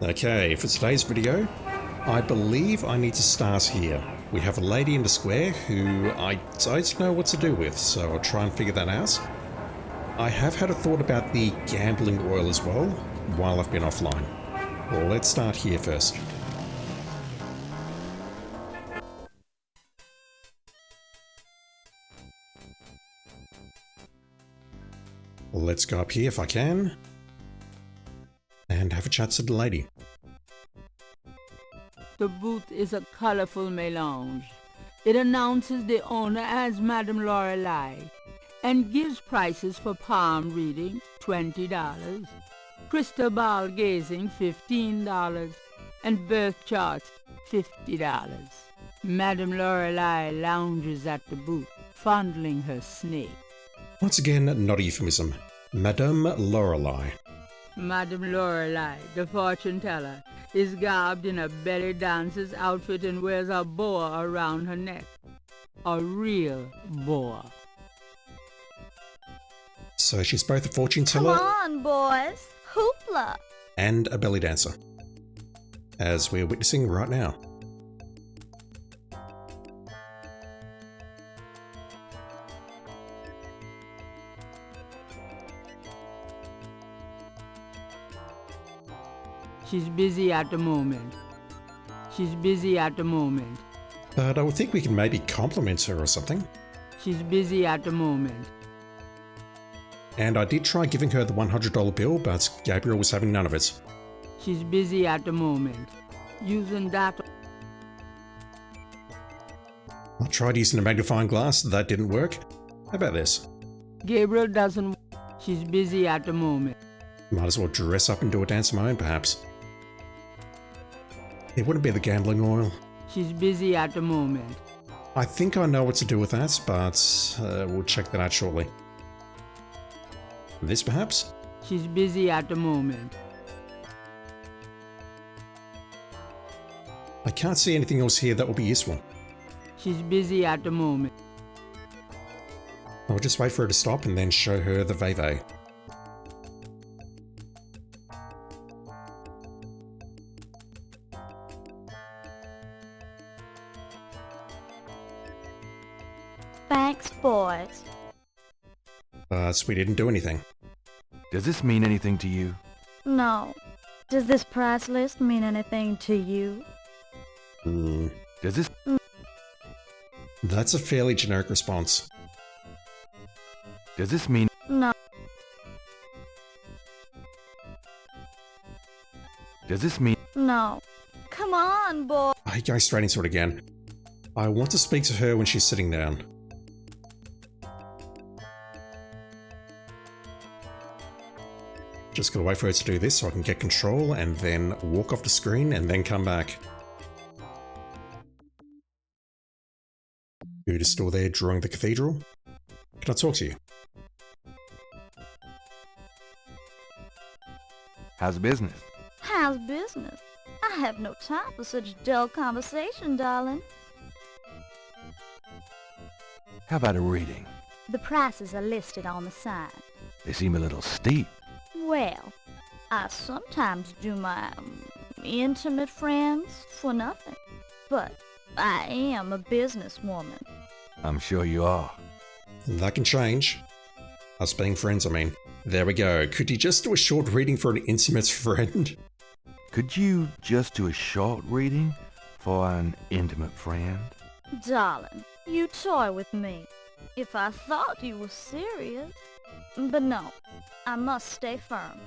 Okay, for today's video, I believe I need to start here. We have a lady in the square who I don't know what to do with, so I'll try and figure that out. I have had a thought about the gambling oil as well, while I've been offline. Well, let's start here first. Let's go up here if I can, and have a chat to the lady. The booth is a colorful melange. It announces the owner as Madame Lorelei and gives prices for palm reading, $20, crystal ball gazing, $15, and birth charts, $50. Madame Lorelei lounges at the booth, fondling her snake. Once again, not a euphemism. Madame Lorelei. Madame Lorelei, the fortune teller, is garbed in a belly dancer's outfit and wears a boa around her neck. A real boa. So she's both a fortune teller Come on, boys. Hoopla. and a belly dancer, as we're witnessing right now. She's busy at the moment. She's busy at the moment. But I would think we can maybe compliment her or something. She's busy at the moment. And I did try giving her the $100 bill, but Gabriel was having none of it. She's busy at the moment. Using that. I tried using a magnifying glass, that didn't work. How about this? Gabriel doesn't. She's busy at the moment. Might as well dress up and do a dance of my own, perhaps. It wouldn't be the gambling oil. She's busy at the moment. I think I know what to do with that, but we'll check that out shortly. This, perhaps? She's busy at the moment. I can't see anything else here that will be useful. She's busy at the moment. I'll just wait for her to stop and then show her the veve. Thanks, boys. But we didn't do anything. Does this mean anything to you? No. Does this price list mean anything to you? Does this... That's a fairly generic response. Does this mean... No. Does this mean... No. Come on, boy. I go straight into it again. I want to speak to her when she's sitting down. Just gotta wait for her to do this so I can get control and then walk off the screen and then come back. You're just still there drawing the cathedral? Can I talk to you? How's business? How's business? I have no time for such dull conversation, darling. How about a reading? The prices are listed on the sign. They seem a little steep. Well, I sometimes do my intimate friends for nothing. But I am a businesswoman. I'm sure you are. That can change. Us being friends, I mean. There we go. Could you just do a short reading for an intimate friend? Could you just do a short reading for an intimate friend? Darling, you toy with me. If I thought you were serious. But no, I must stay firm.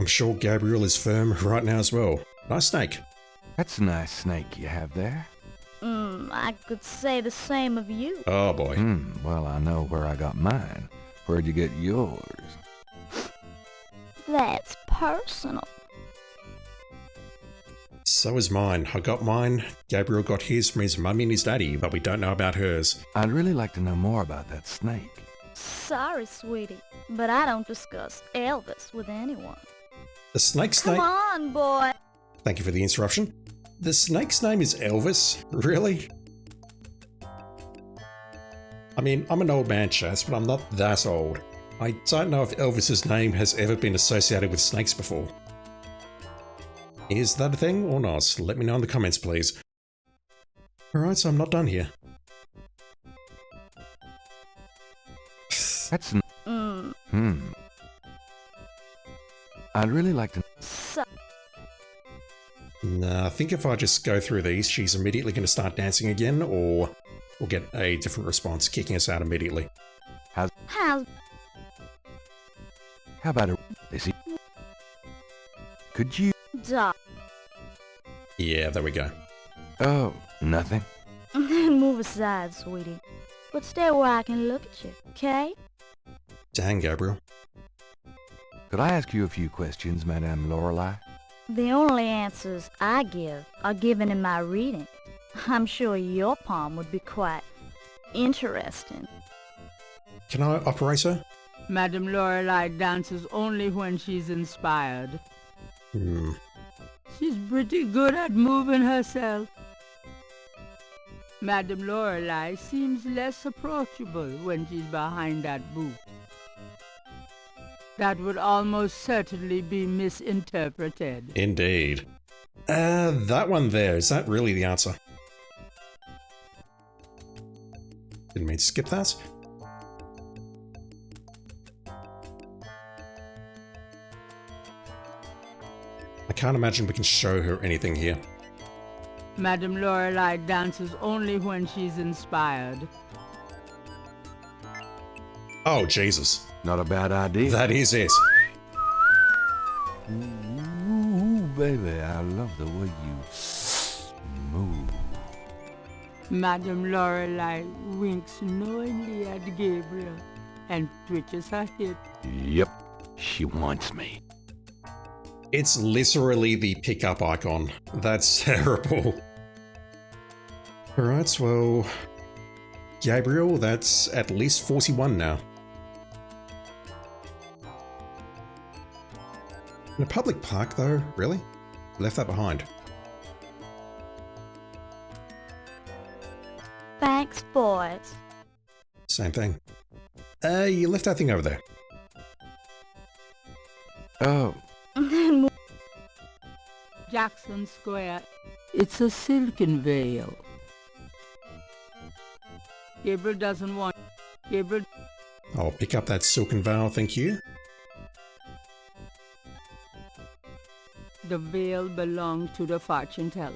I'm sure Gabriel is firm right now as well. Nice snake. That's a nice snake you have there. I could say the same of you. Oh boy. Well, I know where I got mine. Where'd you get yours? That's personal. So is mine. I got mine. Gabriel got his from his mummy and his daddy, but we don't know about hers. I'd really like to know more about that snake. Sorry, sweetie, but I don't discuss Elvis with anyone. The snake's name... Come on, boy. Thank you for the interruption. The snake's name is Elvis? Really? I mean, I'm an old man, Chas, but I'm not that old. I don't know if Elvis's name has ever been associated with snakes before. Is that a thing or not? Let me know in the comments, please. Alright, so I'm not done here. That's Mm. I'd really like to... So, Nah, I think if I just go through these, she's immediately going to start dancing again, or we'll get a different response, kicking us out immediately. how's How about a... Lizzie? Could you... Doc? Yeah, there we go. Oh, nothing. Move aside, sweetie. But stay where I can look at you, okay? Dang, Gabriel. Could I ask you a few questions, Madame Lorelei? The only answers I give are given in my reading. I'm sure your palm would be quite interesting. Can I operate her? Madame Lorelei dances only when she's inspired. She's pretty good at moving herself. Madame Lorelei seems less approachable when she's behind that booth. That would almost certainly be misinterpreted. Indeed. That one there, is that really the answer? Didn't mean to skip that. I can't imagine we can show her anything here. Madame Lorelei dances only when she's inspired. Oh, Jesus. Not a bad idea. That is it. Ooh, baby, I love the way you move. Madame Lorelei winks knowingly at Gabriel and twitches her hip. Yep, she wants me. It's literally the pickup icon. That's terrible. Alright, well... Gabriel, that's at least 41 now. In a public park, though? Really? Left that behind. Thanks, boys. Same thing. You left that thing over there. Oh, Jackson Square. It's a silken veil. Gabriel doesn't want... Gabriel... I'll pick up that silken veil, thank you. The veil belonged to the fortune teller.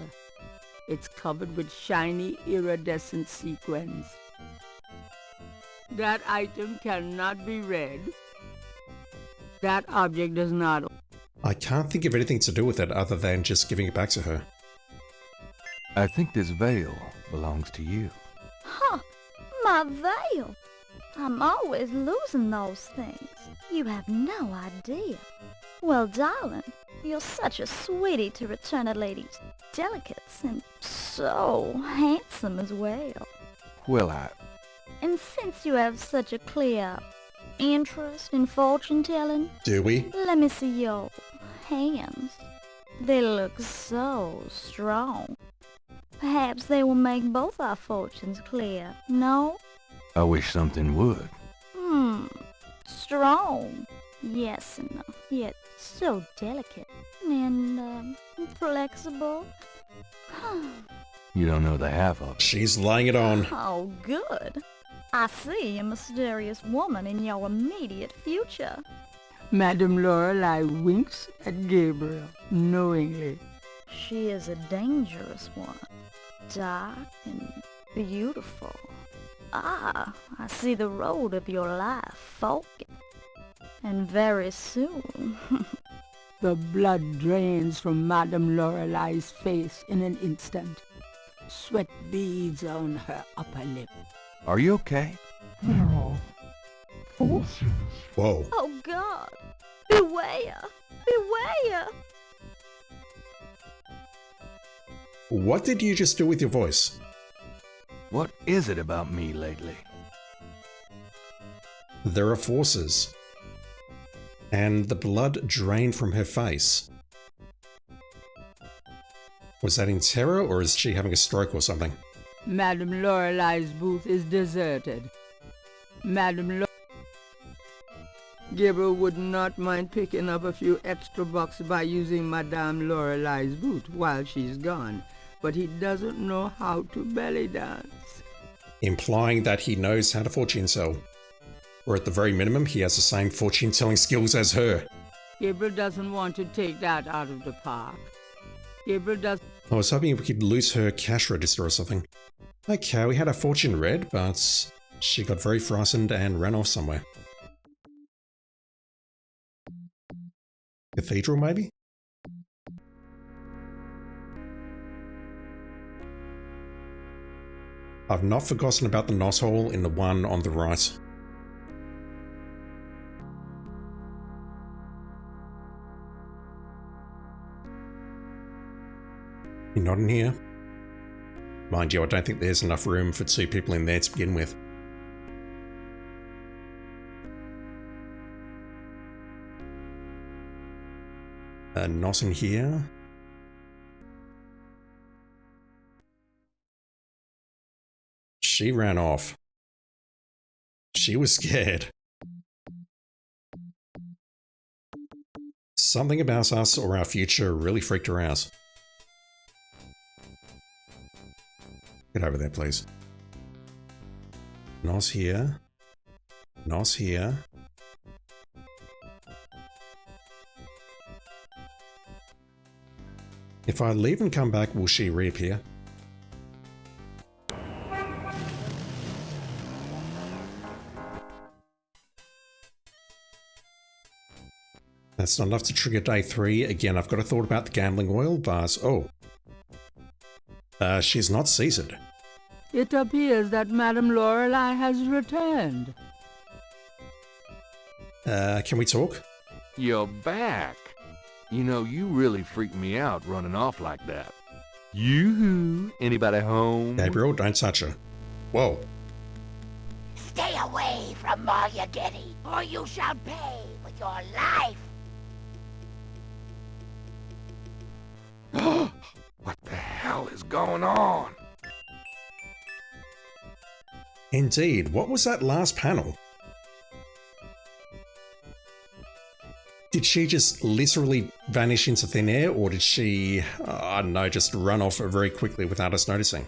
It's covered with shiny, iridescent sequins. That item cannot be read. That object does not... I can't think of anything to do with it other than just giving it back to her. I think this veil belongs to you. Huh, my veil. I'm always losing those things. You have no idea. Well, darling, you're such a sweetie to return a lady's delicates, and so handsome as well. Well, And since you have such a clear interest in fortune-telling, Do we? let me see your hands. They look so strong. Perhaps they will make both our fortunes clear, no? I wish something would. Strong. Yes, and yet so delicate and flexible. You don't know the half of it. She's laying it on. Oh, good. I see a mysterious woman in your immediate future. Madame Lorelei winks at Gabriel knowingly. She is a dangerous one. Dark and beautiful. Ah, I see the road of your life forking. And very soon. The blood drains from Madame Lorelei's face in an instant. Sweat beads on her upper lip. Are you okay? Whoa. Oh God! Beware! Beware! What did you just do with your voice? What is it about me lately? There are forces. And the blood drained from her face. Was that in terror, or is she having a stroke or something? Madame Lorelei's booth is deserted. Gabriel would not mind picking up a few extra bucks by using Madame Lorelei's boot while she's gone, but he doesn't know how to belly dance. Implying that he knows how to fortune tell. Or at the very minimum, he has the same fortune telling skills as her. Gabriel doesn't want to take that out of the park. Gabriel does. I was hoping we could lose her cash register or something. Okay, we had our fortune read, but she got very frightened and ran off somewhere. Cathedral, maybe? I've not forgotten about the knothole in the one on the right. You're not in here? Mind you, I don't think there's enough room for 2 people in there to begin with. Not in here. She ran off. She was scared. Something about us or our future really freaked her out. Get over there, please. Not here. Not here. If I leave and come back, will she reappear? That's not enough to trigger day 3. Again, I've got a thought about the gambling oil, but oh. She's not seated. It appears that Madame Lorelei has returned. Can we talk? You're back. You know, you really freaked me out running off like that. Yoo-hoo! Anybody home? Gabriel, don't touch her. Whoa. Stay away from Malia Getty, or you shall pay with your life. What the hell is going on? Indeed, what was that last panel? Did she just literally vanish into thin air, or did she, I don't know, just run off very quickly without us noticing?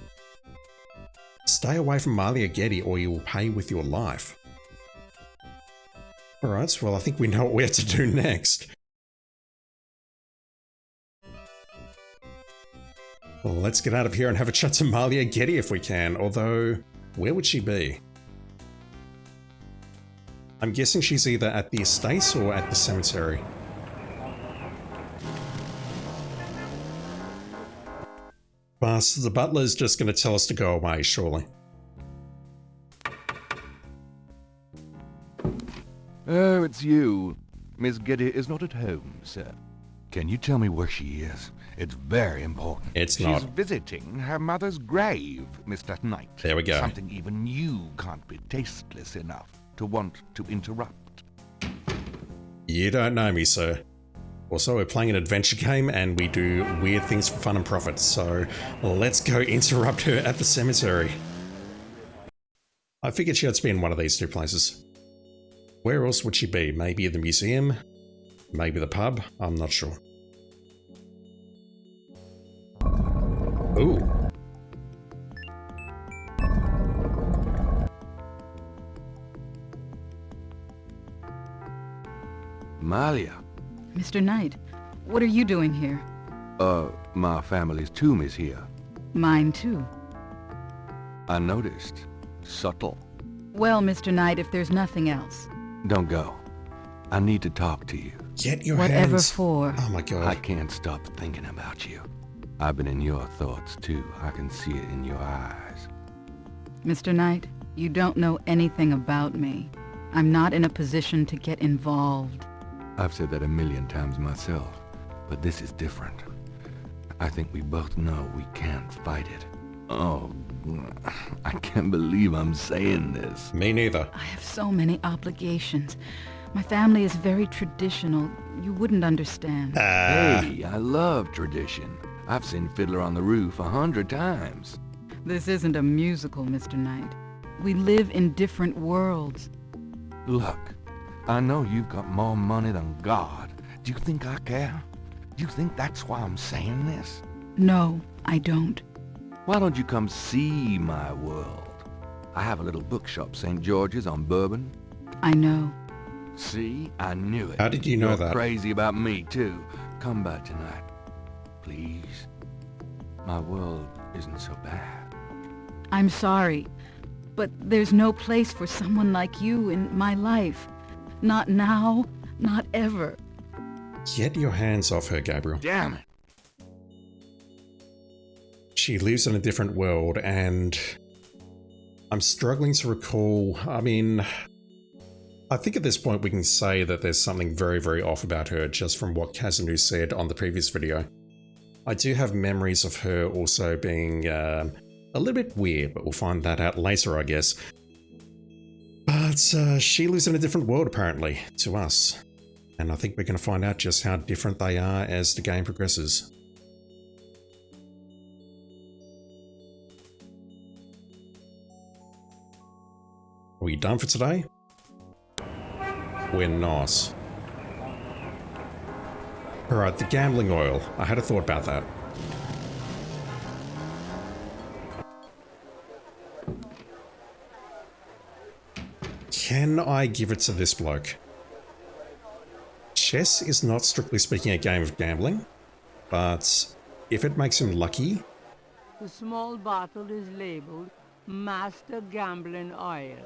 Stay away from Malia Getty or you will pay with your life. Alright, well I think we know what we have to do next. Well, let's get out of here and have a chat to Malia Getty if we can, although, where would she be? I'm guessing she's either at the estate or at the cemetery. But the butler's just going to tell us to go away, surely. Oh, it's you. Miss Getty is not at home, sir. Can you tell me where she is? It's very important. It's not. She's visiting her mother's grave, Mr. Knight. There we go. Something even you can't be tasteless enough to want to interrupt. You don't know me, sir. Also, we're playing an adventure game and we do weird things for fun and profit, so let's go interrupt her at the cemetery. I figured she had to be in one of these 2 places. Where else would she be? Maybe the museum? Maybe the pub? I'm not sure. Ooh. Malia. Mr. Knight, what are you doing here? My family's tomb is here. Mine too. I noticed. Subtle. Well, Mr. Knight, if there's nothing else. Don't go. I need to talk to you. Get your Whatever hands... for. Oh my god. I can't stop thinking about you. I've been in your thoughts too. I can see it in your eyes. Mr. Knight, you don't know anything about me. I'm not in a position to get involved. I've said that a million times myself, but this is different. I think we both know we can't fight it. Oh, I can't believe I'm saying this. Me neither. I have so many obligations. My family is very traditional. You wouldn't understand. Hey, I love tradition. I've seen Fiddler on the Roof 100 times. This isn't a musical, Mr. Knight. We live in different worlds. Look, I know you've got more money than God. Do you think I care? Do you think that's why I'm saying this? No, I don't. Why don't you come see my world? I have a little bookshop, St. George's on Bourbon. I know. See? I knew it. How did you know You're that? Crazy about me, too. Come by tonight. Please. My world isn't so bad. I'm sorry, but there's no place for someone like you in my life. Not now, not ever. Get your hands off her, Gabriel. Damn it. She lives in a different world, and I'm struggling to recall. I mean, I think at this point we can say that there's something very, very off about her just from what Kazanu said on the previous video. I do have memories of her also being a little bit weird, but we'll find that out later, I guess. But she lives in a different world, apparently, to us. And I think we're going to find out just how different they are as the game progresses. Are we done for today? We're not. Alright, the gambling oil. I had a thought about that. Can I give it to this bloke? Chess is not strictly speaking a game of gambling, but if it makes him lucky... The small bottle is labeled Master Gambling Oil.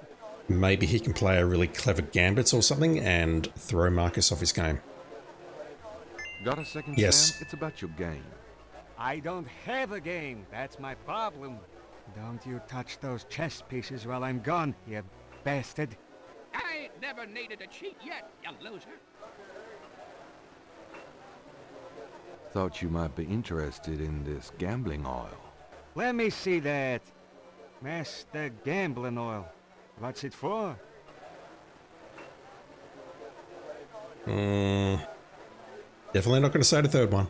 Maybe he can play a really clever gambit or something and throw Marcus off his game. Got a second, Yes. Sam? It's about your game. I don't have a game. That's my problem. Don't you touch those chess pieces while I'm gone, you bastard. I ain't never needed to cheat yet, you loser. Thought you might be interested in this gambling oil. Let me see that. Master Gambling Oil. What's it for? Definitely not going to say the third one.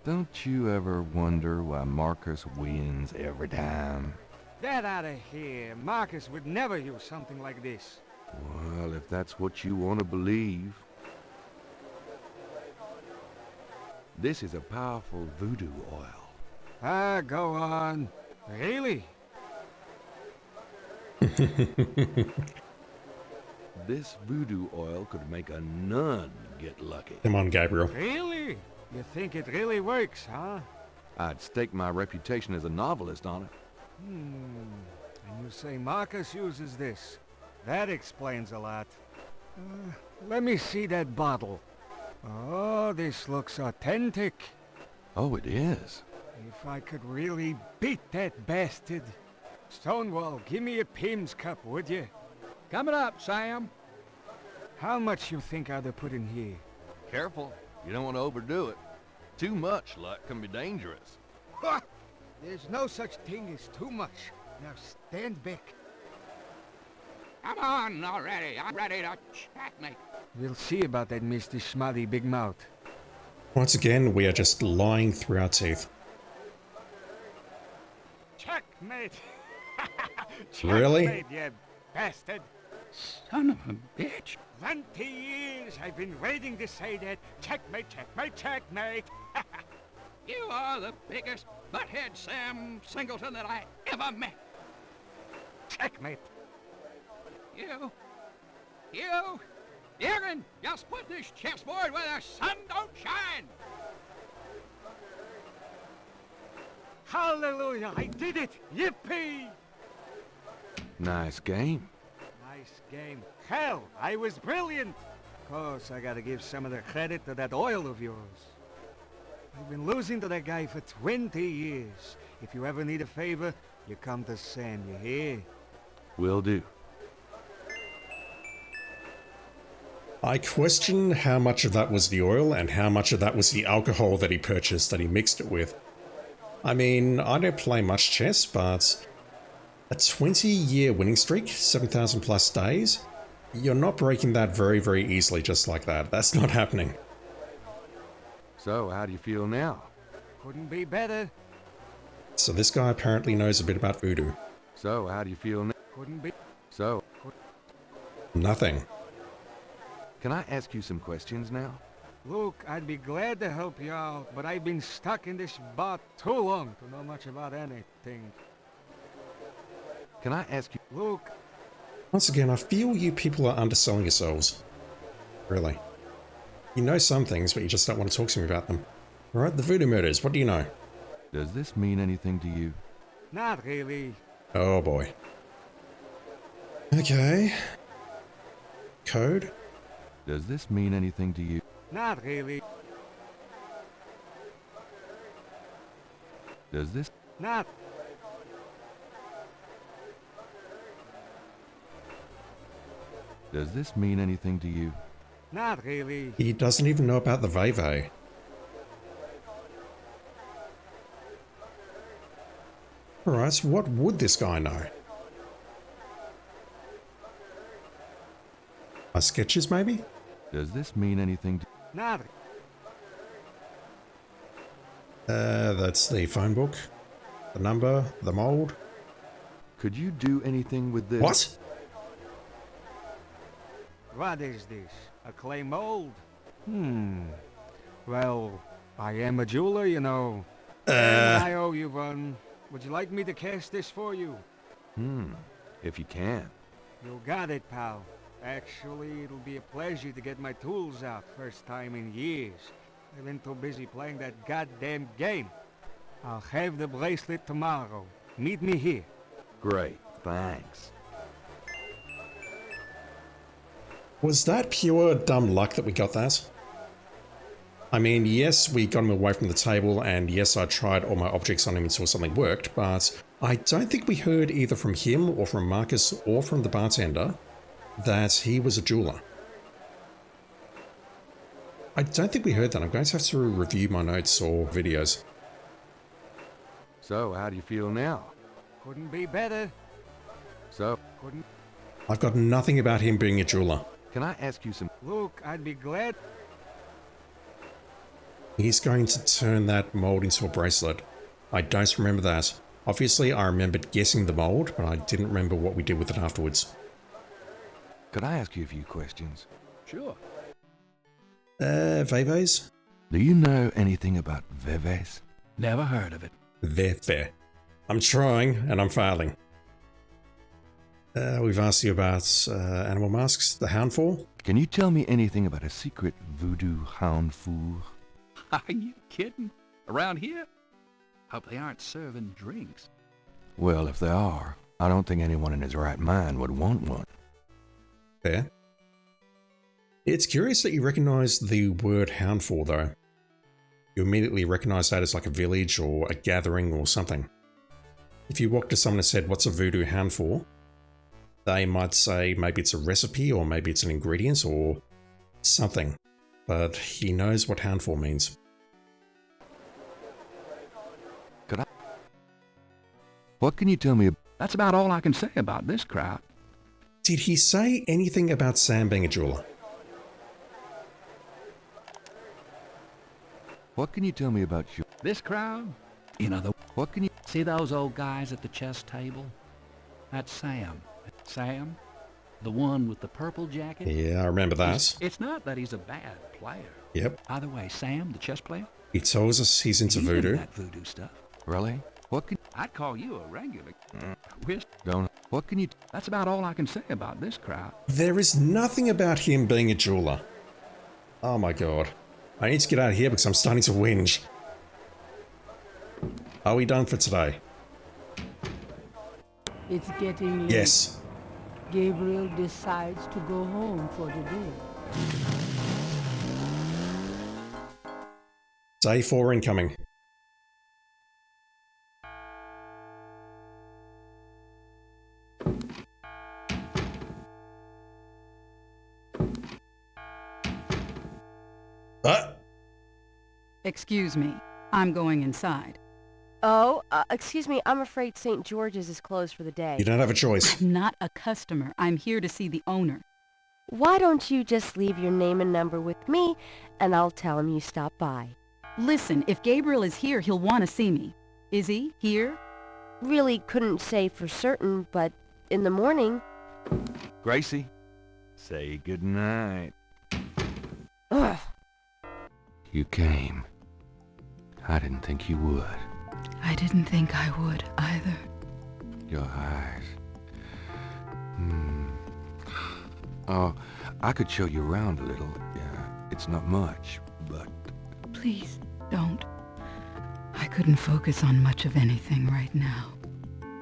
Don't you ever wonder why Marcus wins every time? Get out of here. Marcus would never use something like this. Well, if that's what you want to believe. This is a powerful voodoo oil. Ah, go on. Really? This voodoo oil could make a nun get lucky. Come on, Gabriel. Really? You think it really works, huh? I'd stake my reputation as a novelist on it. And you say Marcus uses this. That explains a lot. Let me see that bottle. Oh, this looks authentic. Oh, it is. If I could really beat that bastard. Stonewall, give me a Pim's cup, would you? Coming up, Sam. How much you think I'd put in here? Careful. You don't want to overdo it. Too much luck can be dangerous. Ha! There's no such thing as too much. Now stand back. Come on already. I'm ready to checkmate. We'll see about that, Mr. Schmutty Big Mouth. Once again, we are just lying through our teeth. Checkmate! Really? Checkmate, you bastard! Son of a bitch. 20 years I've been waiting to say that. Checkmate, checkmate, checkmate! You are the biggest butthead Sam Singleton that I ever met. Checkmate! You can just put this chessboard where the sun don't shine. Hallelujah! I did it! Yippee! Nice game. Nice game. Hell, I was brilliant! Of course, I gotta give some of the credit to that oil of yours. I've been losing to that guy for 20 years. If you ever need a favor, you come to Sam, you hear? Will do. I question how much of that was the oil and how much of that was the alcohol that he purchased that he mixed it with. I mean, I don't play much chess, but a 20-year winning streak, 7,000 plus days, you're not breaking that very, very easily just like that. That's not happening. So, how do you feel now? Couldn't be better. So this guy apparently knows a bit about voodoo. So, how do you feel now? Couldn't be... So, Nothing. Can I ask you some questions now? Look, I'd be glad to help you out, but I've been stuck in this bot too long to know much about anything. Can I ask you... Look, Once again, I feel you people are underselling yourselves. Really. You know some things, but you just don't want to talk to me about them. Alright, the voodoo murders, what do you know? Does this mean anything to you? not really. Oh boy. Okay. Code? Does this mean anything to you? Not really. Does this... Not. Does this mean anything to you? Not really. He doesn't even know about the Veve. Alright, so what would this guy know? My sketches, maybe? Does this mean anything to... Not. That's the phone book. The number, the mold. Could you do anything with this? What? What is this? A clay mold? Well, I am a jeweler, you know. And I owe you one. Would you like me to cast this for you? If you can. You got it, pal. Actually, it'll be a pleasure to get my tools out. First time in years. I've been too busy playing that goddamn game. I'll have the bracelet tomorrow. Meet me here. Great, thanks. Was that pure dumb luck that we got that? I mean, yes, we got him away from the table, and yes, I tried all my objects on him until something worked, but I don't think we heard either from him or from Marcus or from the bartender that he was a jeweler. I don't think we heard that. I'm going to have to review my notes or videos. So, how do you feel now? Couldn't be better. So, Couldn't. I've got nothing about him being a jeweler. can I ask you some... Look, I'd be glad. He's going to turn that mold into a bracelet. I don't remember that. Obviously, I remembered guessing the mold, but I didn't remember what we did with it afterwards. Could I ask you a few questions? Sure. Veves? Do you know anything about Veves? Never heard of it. Veve. I'm trying, and I'm failing. We've asked you about animal masks, the houndfall. Can you tell me anything about a secret voodoo hound fool? Are you kidding? Around here? Hope they aren't serving drinks. Well, if they are, I don't think anyone in his right mind would want one. Fair. It's curious that you recognise the word houndfall, though. You immediately recognise that as like a village or a gathering or something. If you walked to someone and said, "What's a voodoo houndfall?" they might say maybe it's a recipe or maybe it's an ingredient or something. But he knows what houndfall means. Could I... What can you tell me about... That's about all I can say about this crowd. Did he say anything about Sam being a jeweler? What can you tell me about you? This crowd? You know, What can you... see those old guys at the chess table? That's Sam. Sam? The one with the purple jacket? Yeah, I remember that. It's not that he's a bad player. Yep. Either way, Sam, the chess player? He tells us he's into He's into voodoo. that voodoo stuff. Really? What can... I'd call you a regular. Whist. Don't... What can you... That's about all I can say about this crowd. There is nothing about him being a jeweler. Oh my god. I need to get out of here because I'm starting to whinge. Are we done for today? It's getting late. Yes. Gabriel decides to go home for the day. Day 4 incoming. Excuse me. I'm going inside. Oh, excuse me, I'm afraid St. George's is closed for the day. You don't have a choice. I'm not a customer. I'm here to see the owner. Why don't you just leave your name and number with me, and I'll tell him you stopped by. Listen, if Gabriel is here, he'll want to see me. Is he here? Really couldn't say for certain, but in the morning... Gracie? Say goodnight. You came. I didn't think you would. I didn't think I would either. Your eyes. Oh, I could show you around a little. Yeah, it's not much, but... Please, don't. I couldn't focus on much of anything right now.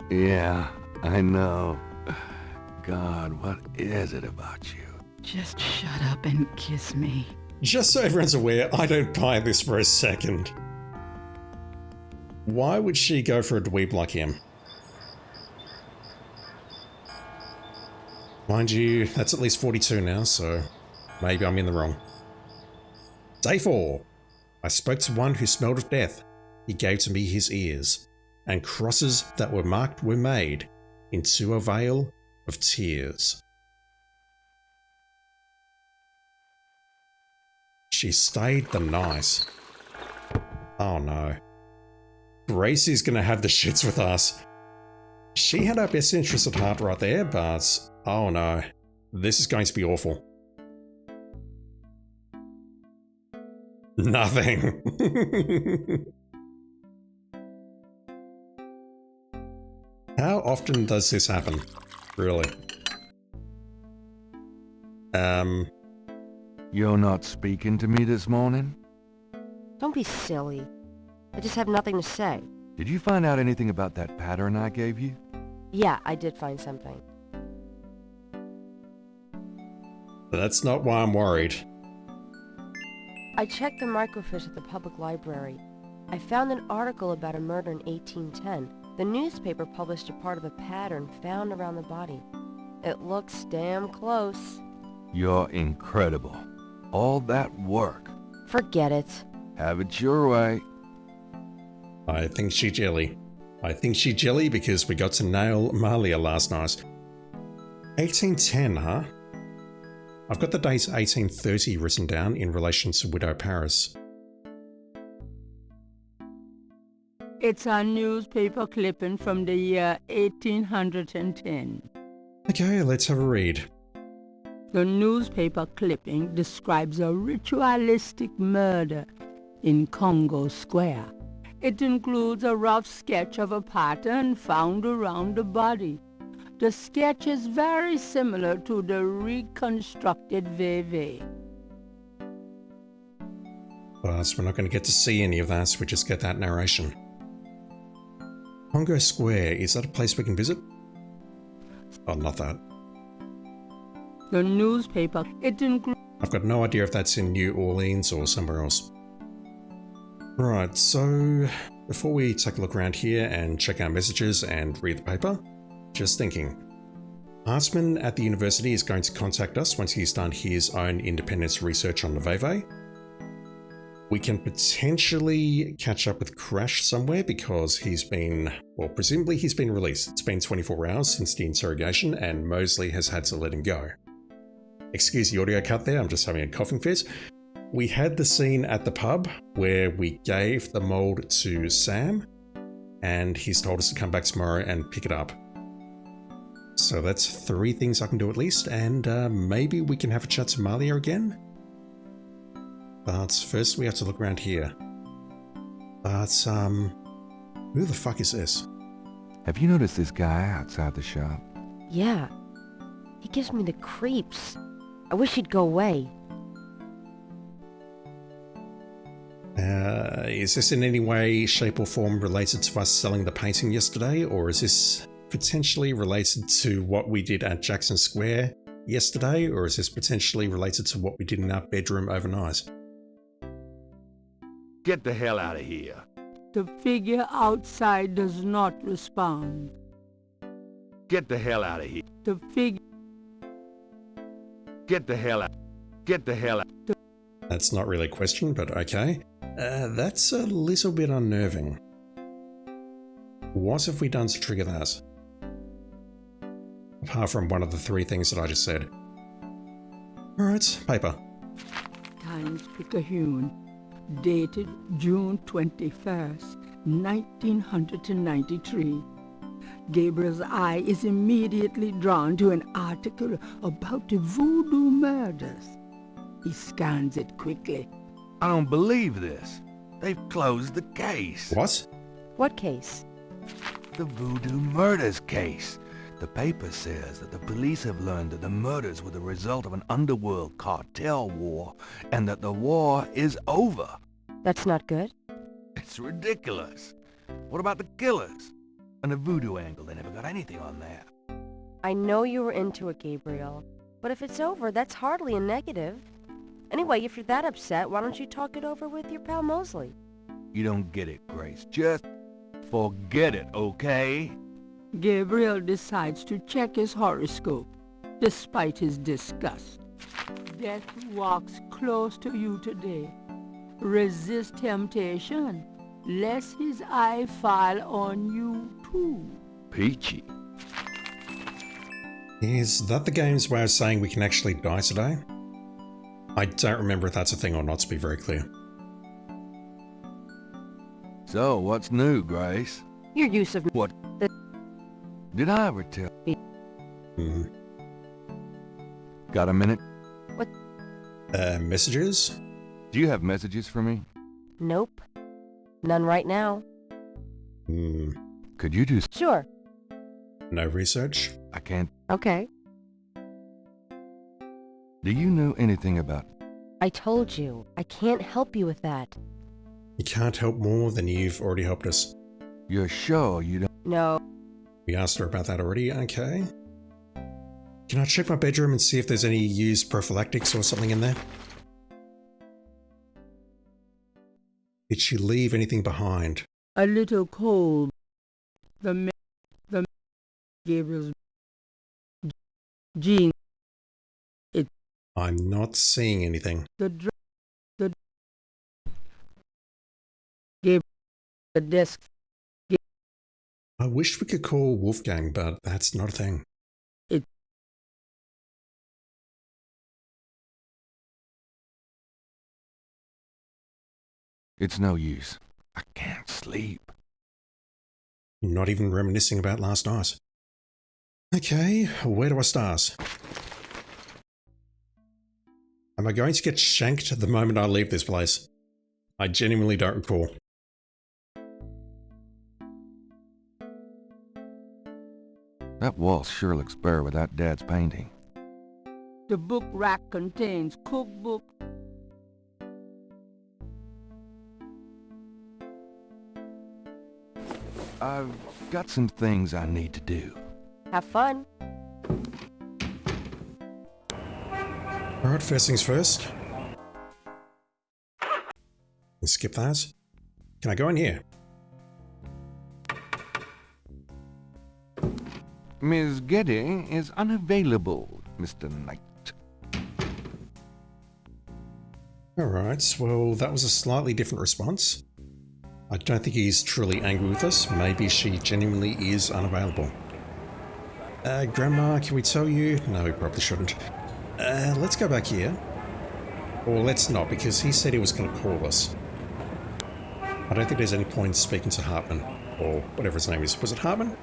Yeah, I know. God, what is it about you? Just shut up and kiss me. Just so everyone's aware, I don't buy this for a second. Why would she go for a dweeb like him? Mind you, that's at least 42 now, so maybe I'm in the wrong. Day 4. I spoke to one who smelled of death. He gave to me his ears, and crosses that were marked were made into a veil of tears. She stayed the night. Oh no. Gracie's gonna have the shits with us. She had our best interests at heart right there, but oh no. This is going to be awful. Nothing. How often does this happen? Really? You're not speaking to me this morning? Don't be silly. I just have nothing to say. Did you find out anything about that pattern I gave you? Yeah, I did find something. That's not why I'm worried. I checked the microfiche at the public library. I found an article about a murder in 1810. The newspaper published a part of a pattern found around the body. It looks damn close. You're incredible. All that work. Forget it. Have it your way. I think she jelly. I think she jelly because we got to nail Malia last night. 1810, huh? I've got the date 1830 written down in relation to Widow Paris. It's a newspaper clipping from the year 1810. Okay, let's have a read. The newspaper clipping describes a ritualistic murder in Congo Square. It includes a rough sketch of a pattern found around the body. The sketch is very similar to the reconstructed Veve. But we're not going to get to see any of that, we just get that narration. Congo Square, is that a place we can visit? Oh, not that. The newspaper, it includes... I've got no idea if that's in New Orleans or somewhere else. Right, so before we take a look around here and check our messages and read the paper, just thinking. Hartman at the university is going to contact us once he's done his own independent research on the Veve. We can potentially catch up with Crash somewhere because he's been, well, presumably he's been released. It's been 24 hours since the interrogation and Mosley has had to let him go. Excuse the audio cut there, I'm just having a coughing fit. We had the scene at the pub where we gave the mold to Sam and he's told us to come back tomorrow and pick it up. So that's 3 things I can do at least, and maybe we can have a chat to Malia again? But first we have to look around here. But, who the fuck is this? Have you noticed this guy outside the shop? Yeah. He gives me the creeps. I wish he'd go away. Is this in any way, shape or form related to us selling the painting yesterday, or is this potentially related to what we did at Jackson Square yesterday, or is this potentially related to what we did in our bedroom overnight? Get the hell out of here. The figure outside does not respond. Get the hell out of here. The figure... Get the hell out. Get the hell out. That's not really a question, but okay. That's a little bit unnerving. What have we done to trigger that? Apart from one of the 3 things that I just said. Alright, paper. Times-Picayune, dated June 21st, 1993. Gabriel's eye is immediately drawn to an article about the voodoo murders. He scans it quickly. I don't believe this. They've closed the case. What? What case? The Voodoo Murders case. The paper says that the police have learned that the murders were the result of an underworld cartel war, and that the war is over. That's not good. It's ridiculous. What about the killers? And the voodoo angle, they never got anything on that. I know you were into it, Gabriel. But if it's over, that's hardly a negative. Anyway, if you're that upset, why don't you talk it over with your pal Mosley? You don't get it, Grace. Just forget it, okay? Gabriel decides to check his horoscope, despite his disgust. Death walks close to you today. Resist temptation, lest his eye fall on you too. Peachy. Is that the game's way of saying we can actually die today? I don't remember if that's a thing or not, to be very clear. So, what's new, Grace? Your use of What? Did I ever tell? Got a minute? Messages? Do you have messages for me? Nope. None right now. Could you do... Sure. No research? I can't... Okay. Do you know anything about... I told you. I can't help you with that. You can't help more than you've already helped us. You're sure you don't... No. We asked her about that already, okay. Can I check my bedroom and see if there's any used prophylactics or something in there? Did she leave anything behind? A little cold. The Gabriel's Jean. I'm not seeing anything. Gabriel, the desk. I wish we could call Wolfgang, but that's not a thing. It's no use. I can't sleep. Not even reminiscing about last night. Okay, where do I start? Am I going to get shanked the moment I leave this place? I genuinely don't recall. That wall sure looks bare without Dad's painting. The book rack contains cookbook. I've got some things I need to do. Have fun. Alright, first things first. Skip that. Can I go in here? Miss Getty is unavailable, Mr. Knight. Alright, well, that was a slightly different response. I don't think he's truly angry with us. Maybe she genuinely is unavailable. Grandma, can we tell you? No, we probably shouldn't. Let's go back here. Or let's not, because he said he was going to call us. I don't think there's any point speaking to Hartman, or whatever his name is. Was it Hartman?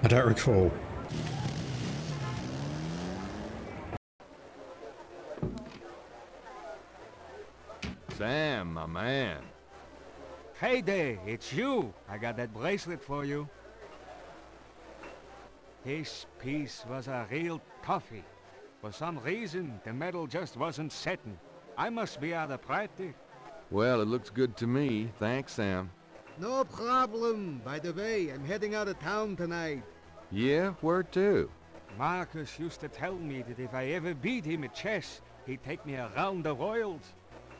I don't recall. Sam, my man. Hey there, it's you. I got that bracelet for you. This piece was a real toughie. For some reason, the metal just wasn't setting. I must be out of practice. Well, it looks good to me. Thanks, Sam. No problem. By the way, I'm heading out of town tonight. Yeah, where to? Marcus used to tell me that if I ever beat him at chess, he'd take me around the world.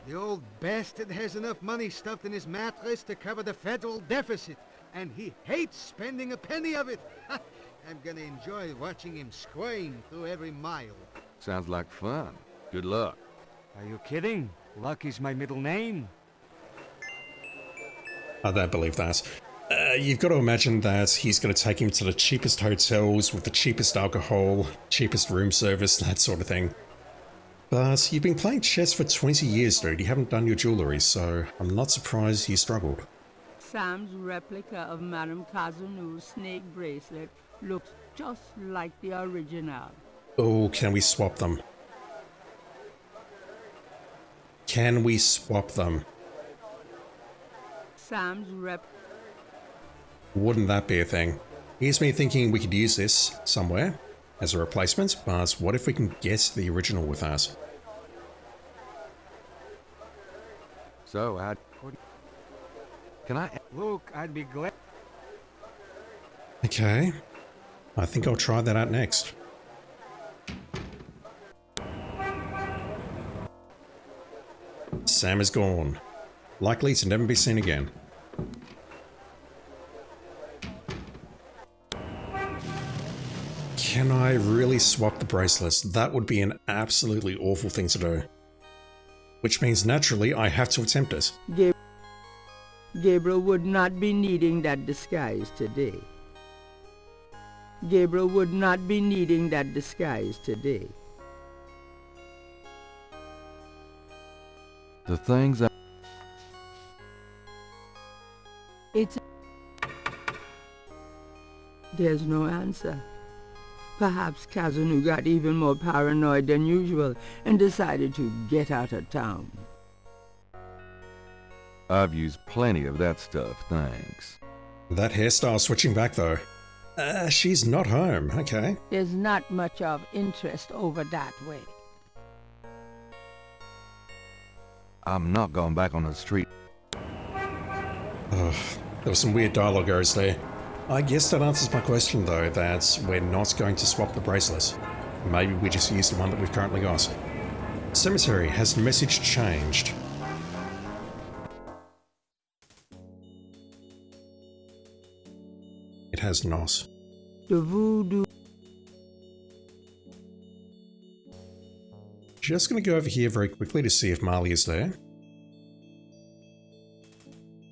The old bastard has enough money stuffed in his mattress to cover the federal deficit, and he hates spending a penny of it. I'm gonna enjoy watching him squirm through every mile. Sounds like fun. Good luck. Are you kidding? Luck is my middle name. I don't believe that. You've got to imagine that he's going to take him to the cheapest hotels with the cheapest alcohol, cheapest room service, that sort of thing. But you've been playing chess for 20 years, dude. You haven't done your jewellery, so I'm not surprised you struggled. Sam's replica of Madame Cazeneu's snake bracelet looks just like the original. Oh, can we swap them? Can we swap them? Sam's rep. Wouldn't that be a thing? Here's me thinking we could use this somewhere as a replacement, but what if we can get the original with us? So, can I... Look, I'd be glad... Okay. I think I'll try that out next. Sam is gone. Likely to never be seen again. Can I really swap the bracelets? That would be an absolutely awful thing to do. Which means naturally I have to attempt it. Gabriel would not be needing that disguise today. Gabriel would not be needing that disguise today. The things I... There's no answer. Perhaps Kazunu got even more paranoid than usual and decided to get out of town. I've used plenty of that stuff, thanks. That hairstyle switching back though. She's not home, okay. There's not much of interest over that way. I'm not going back on the street. There was some weird dialogue errors there. I guess that answers my question though, that we're not going to swap the bracelets. Maybe we just use the one that we've currently got. Cemetery, has the message changed? It has not. The voodoo... Just gonna go over here very quickly to see if Marley is there.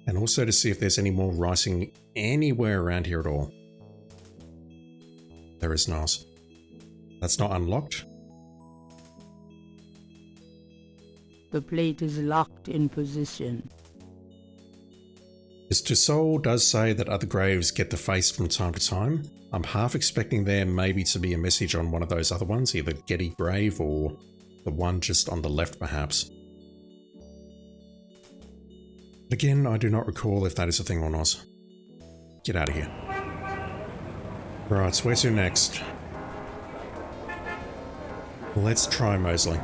And also to see if there's any more writing anywhere around here at all. There is not. That's not unlocked. The plate is locked in position. Mr. Soul does say that other graves get defaced from time to time. I'm half expecting there maybe to be a message on one of those other ones, either Getty Grave or the one just on the left perhaps. But again, I do not recall if that is a thing or not. Get out of here. Right, so where to next? Let's try Mosley.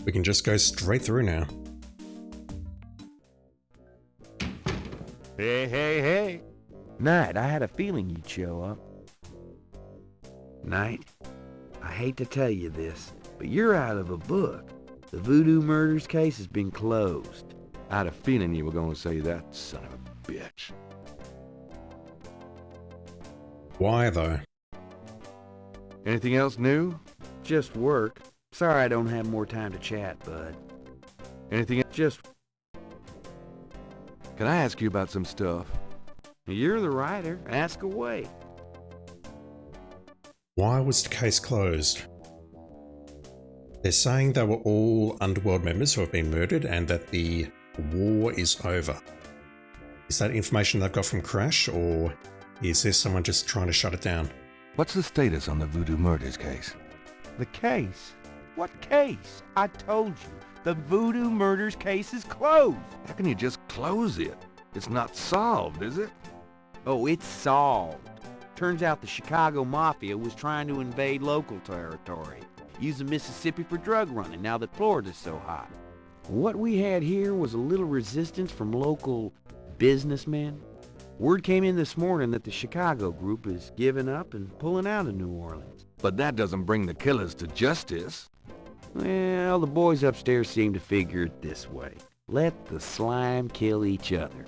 We can just go straight through now. Hey. Knight, I had a feeling you'd show up. Knight, I hate to tell you this, but you're out of a book. The Voodoo Murders case has been closed. I had a feeling you were going to say that, son of a bitch. Why though? Anything else new? Just work. Sorry I don't have more time to chat, bud. Anything Just... Can I ask you about some stuff? You're the writer. Ask away. Why was the case closed? They're saying they were all Underworld members who have been murdered and that the war is over. Is that information they've got from Crash, or is this someone just trying to shut it down? What's the status on the Voodoo Murders case? The case? What case? I told you. The Voodoo Murders case is closed. How can you just close it? It's not solved, is it? Oh, it's solved. Turns out the Chicago Mafia was trying to invade local territory, using Mississippi for drug running now that Florida's so hot. What we had here was a little resistance from local businessmen. Word came in this morning that the Chicago group is giving up and pulling out of New Orleans. But that doesn't bring the killers to justice. Well, the boys upstairs seem to figure it this way. Let the slime kill each other.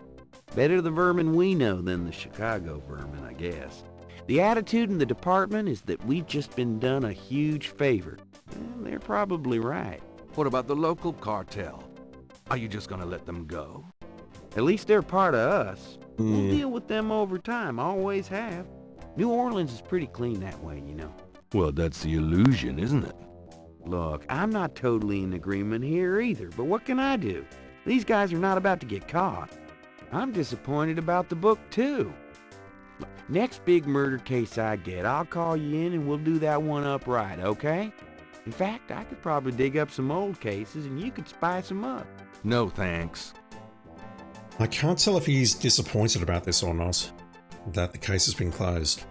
Better the vermin we know than the Chicago vermin, I guess. The attitude in the department is that we've just been done a huge favor. And they're probably right. What about the local cartel? Are you just gonna let them go? At least they're part of us. We'll deal with them over time, always have. New Orleans is pretty clean that way, you know. Well, that's the illusion, isn't it? Look, I'm not totally in agreement here either, but what can I do? These guys are not about to get caught. I'm disappointed about the book, too. Next big murder case I get, I'll call you in and we'll do that one up right, okay? In fact, I could probably dig up some old cases and you could spice them up. No thanks. I can't tell if he's disappointed about this or not, that the case has been closed.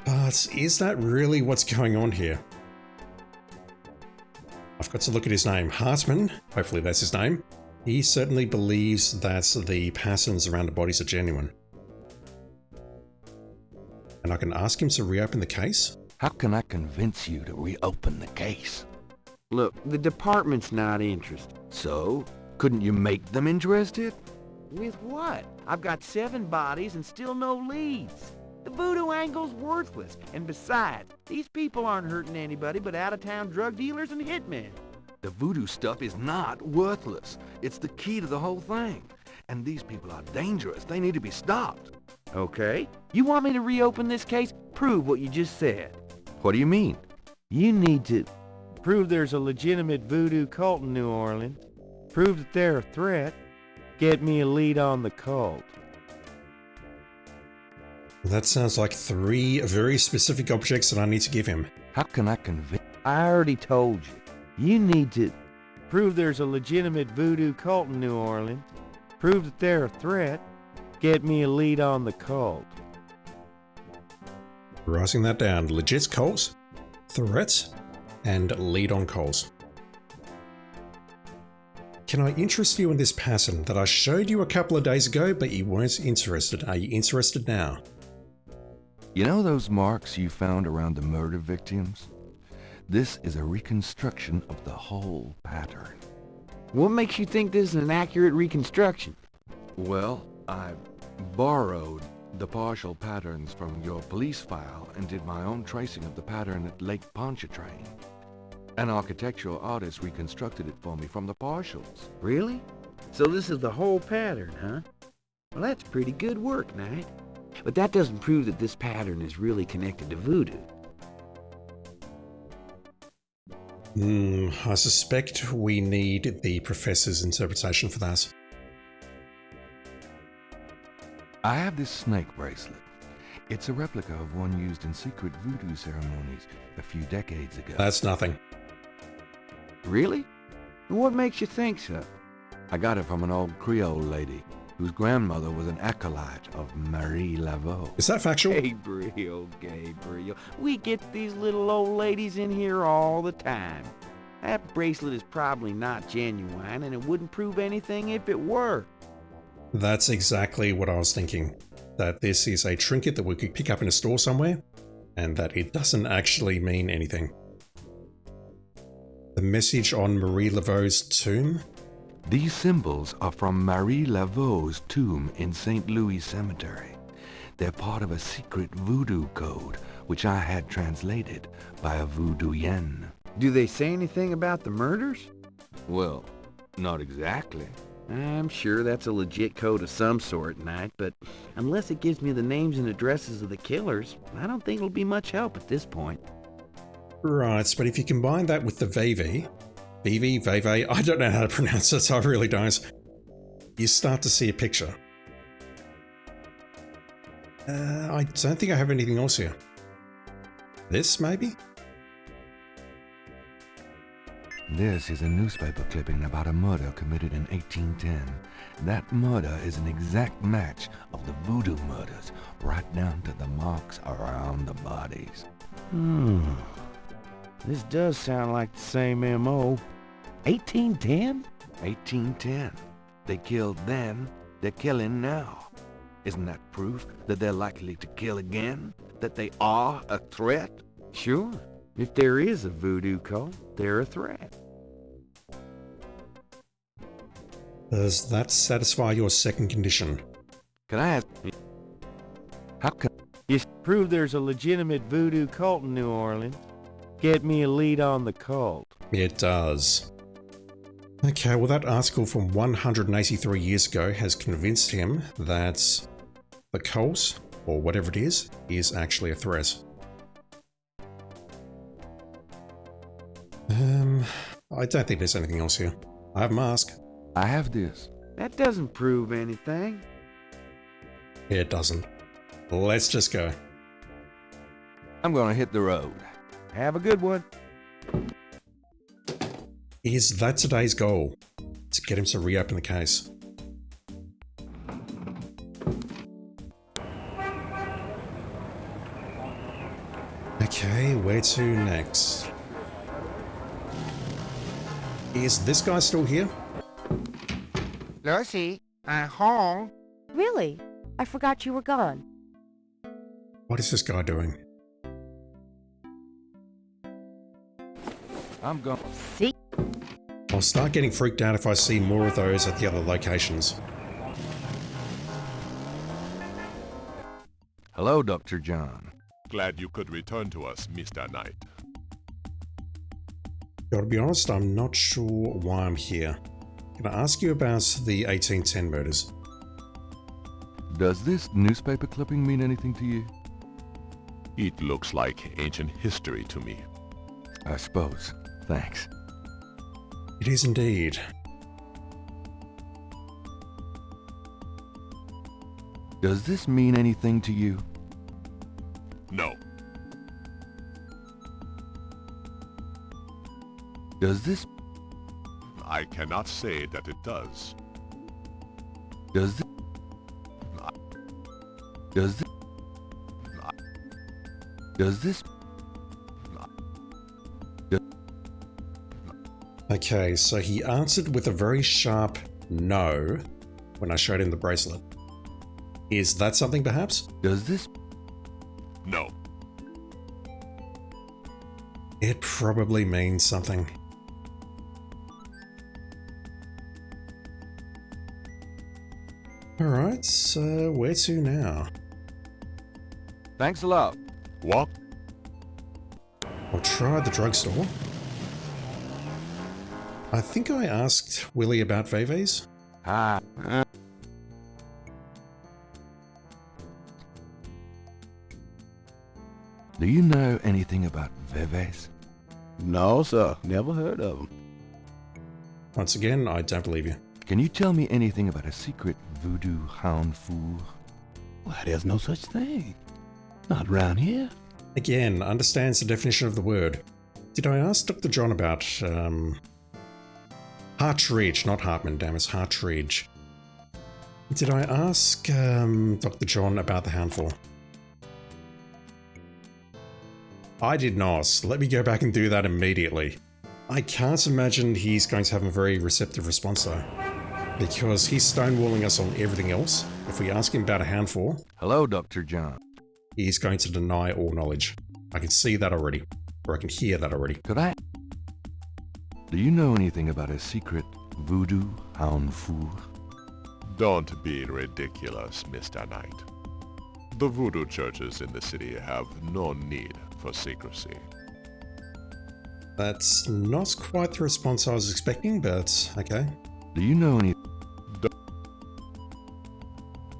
But is that really what's going on here? I've got to look at his name. Hartman, hopefully that's his name. He certainly believes that the patterns around the bodies are genuine. And I can ask him to reopen the case? How can I convince you to reopen the case? Look, the department's not interested. So, couldn't you make them interested? With what? I've got 7 bodies and still no leads. The voodoo angle's worthless. And besides, these people aren't hurting anybody but out-of-town drug dealers and hitmen. The voodoo stuff is not worthless. It's the key to the whole thing. And these people are dangerous. They need to be stopped. Okay. You want me to reopen this case? Prove what you just said. What do you mean? You need to prove there's a legitimate voodoo cult in New Orleans. Prove that they're a threat. Get me a lead on the cult. That sounds like 3 very specific objects that I need to give him. How can I convince... I already told you. You need to prove there's a legitimate voodoo cult in New Orleans. Prove that they're a threat. Get me a lead on the cult. Writing that down. Legit cult, threats, and lead on calls. Can I interest you in this pattern that I showed you a couple of days ago, but you weren't interested? Are you interested now? You know those marks you found around the murder victims? This is a reconstruction of the whole pattern. What makes you think this is an accurate reconstruction? Well, I borrowed the partial patterns from your police file and did my own tracing of the pattern at Lake Pontchartrain. An architectural artist reconstructed it for me from the partials. Really? So this is the whole pattern, huh? Well, that's pretty good work, Knight. But that doesn't prove that this pattern is really connected to voodoo. I suspect we need the professor's interpretation for that. I have this snake bracelet. It's a replica of one used in secret voodoo ceremonies a few decades ago. That's nothing. Really? And what makes you think so? I got it from an old Creole lady whose grandmother was an acolyte of Marie Laveau. Is that factual? Gabriel. We get these little old ladies in here all the time. That bracelet is probably not genuine, and it wouldn't prove anything if it were. That's exactly what I was thinking. That this is a trinket that we could pick up in a store somewhere, and that it doesn't actually mean anything. The message on Marie Laveau's tomb? These symbols are from Marie Laveau's tomb in St. Louis Cemetery. They're part of a secret voodoo code, which I had translated by a voodooienne. Do they say anything about the murders? Well, not exactly. I'm sure that's a legit code of some sort, Knight, but unless it gives me the names and addresses of the killers, I don't think it'll be much help at this point. Right, but if you combine that with the Veve, I don't know how to pronounce it, I really don't. You start to see a picture. I don't think I have anything else here. This, maybe? This is a newspaper clipping about a murder committed in 1810. That murder is an exact match of the voodoo murders, right down to the marks around the bodies. This does sound like the same M.O. 1810? 1810. They killed then, they're killing now. Isn't that proof that they're likely to kill again? That they are a threat? Sure. If there is a voodoo cult, they're a threat. Does that satisfy your second condition? Can I ask... How can... You prove there's a legitimate voodoo cult in New Orleans. Get me a lead on the cult. It does. Okay, well that article from 183 years ago has convinced him that the cult, or whatever it is actually a threat. Hmm. I don't think there's anything else here. I have a mask. I have this. That doesn't prove anything. It doesn't. Let's just go. I'm gonna hit the road. Have a good one. Is that today's goal? To get him to reopen the case. Okay, where to next? Is this guy still here? Lucy, I'm home. Really? I forgot you were gone. What is this guy doing? I'm going. See? I'll start getting freaked out if I see more of those at the other locations. Hello, Dr. John. Glad you could return to us, Mr. Knight. Gotta be honest, I'm not sure why I'm here. Can I ask you about the 1810 murders? Does this newspaper clipping mean anything to you? It looks like ancient history to me. I suppose. Thanks. It is indeed. Does this mean anything to you? No. Does this... I cannot say that it does. Does this... Does this... Does this... Okay, so he answered with a very sharp no when I showed him the bracelet. Is that something perhaps? Does this... No. It probably means something. Alright, so where to now? Thanks a lot. What? I'll try the drugstore. I think I asked Willie about Veve's. Hi. Do you know anything about Veve's? No, sir. Never heard of them. Once again, I don't believe you. Can you tell me anything about a secret voodoo hound fool? Why, there's no such thing. Not around here. Again, understands the definition of the word. Did I ask Dr. John about, Hartridge, not Hartman, damn, it's Hartridge. Did I ask, Dr. John about the Houndful? I did not. Let me go back and do that immediately. I can't imagine he's going to have a very receptive response though, because he's stonewalling us on everything else. If we ask him about a Houndful... Hello, Dr. John. He's going to deny all knowledge. I can see that already, or I can hear that already. Could I... Do you know anything about a secret voodoo hound fool? Don't be ridiculous, Mr. Knight. The voodoo churches in the city have no need for secrecy. That's not quite the response I was expecting, but okay. Do you know any...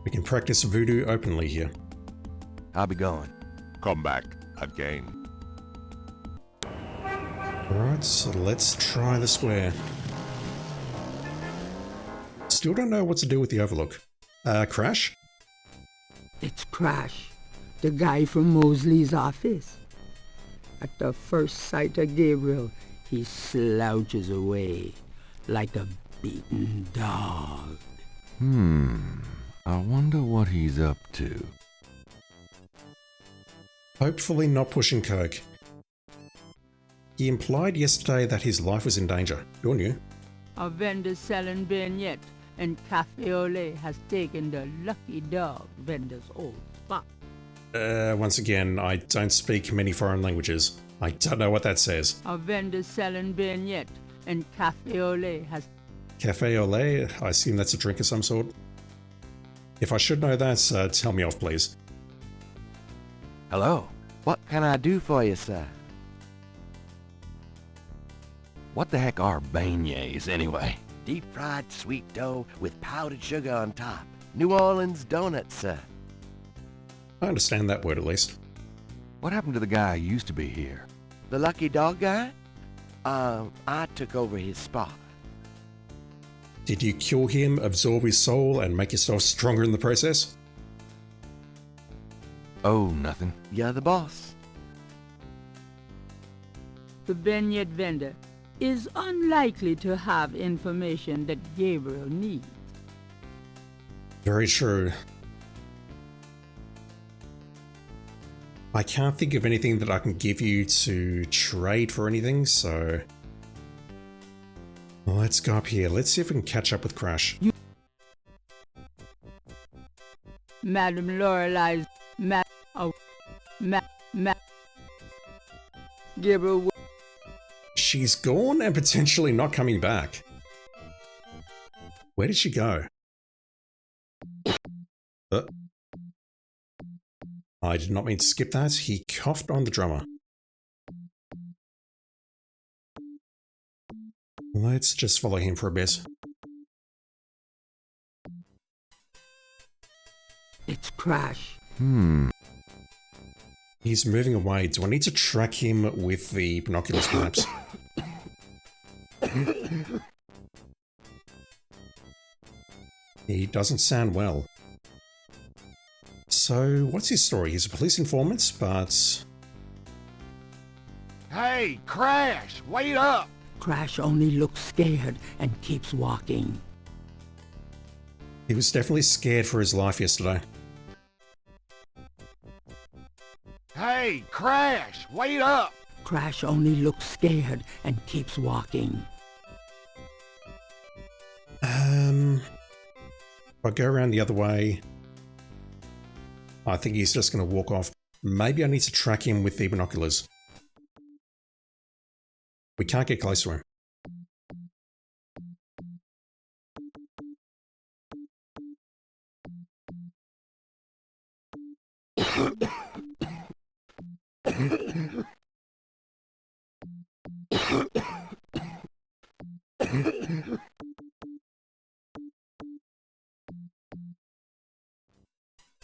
We can practice voodoo openly here. I'll be going. Come back again. Alright, so let's try the square. Still don't know what to do with the overlook. Crash? It's Crash, the guy from Mosley's office. At the first sight of Gabriel, he slouches away like a beaten dog. I wonder what he's up to. Hopefully not pushing coke. He implied yesterday that his life was in danger. You're new. A vendor selling vignettes and Cafe Ole has taken the Lucky Dog vendor's old spot. Once again, I don't speak many foreign languages. I don't know what that says. A vendor selling vignettes and Cafe Ole has... Cafe Ole? I assume that's a drink of some sort. If I should know that, tell me off, please. Hello. What can I do for you, sir? What the heck are beignets, anyway? Deep-fried sweet dough with powdered sugar on top. New Orleans donuts, sir. I understand that word at least. What happened to the guy who used to be here? The Lucky Dog guy? I took over his spot. Did you kill him, absorb his soul, and make yourself stronger in the process? Oh, nothing. You're the boss. The beignet vendor is unlikely to have information that Gabriel needs. Very true. I can't think of anything that I can give you to trade for anything, so... Let's go up here. Let's see if we can catch up with Crash. Madame Lorelei's... Gabriel... She's gone and potentially not coming back. Where did she go? I did not mean to skip that. He coughed on the drummer. Let's just follow him for a bit. It's Crash. He's moving away. Do I need to track him with the binoculars, perhaps? He doesn't sound well. So, what's his story? He's a police informant, but... Hey, Crash, wait up! Crash only looks scared and keeps walking. He was definitely scared for his life yesterday. Hey, Crash, wait up! Crash only looks scared and keeps walking. If I go around the other way, I think he's just going to walk off. Maybe I need to track him with the binoculars. We can't get close to him.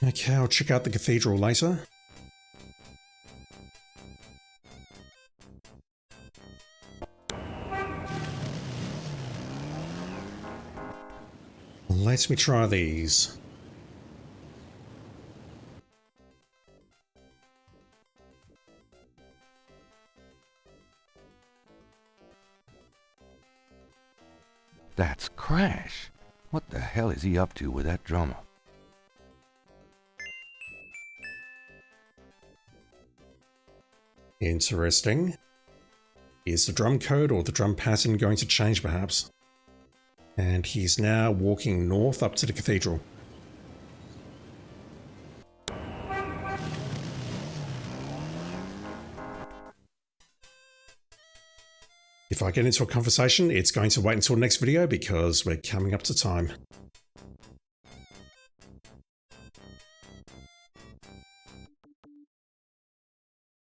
Okay, I'll check out the cathedral later. Let me try these. That's Crash. What the hell is he up to with that drummer? Interesting. Is the drum code or the drum pattern going to change perhaps? And he's now walking north up to the cathedral. If I get into a conversation, it's going to wait until next video because we're coming up to time.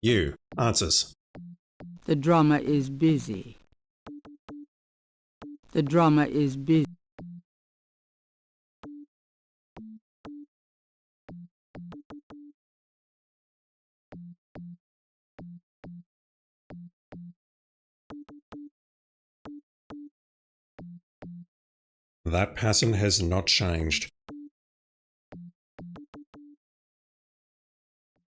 You, answers. The drummer is busy. The drummer is busy. That pattern has not changed.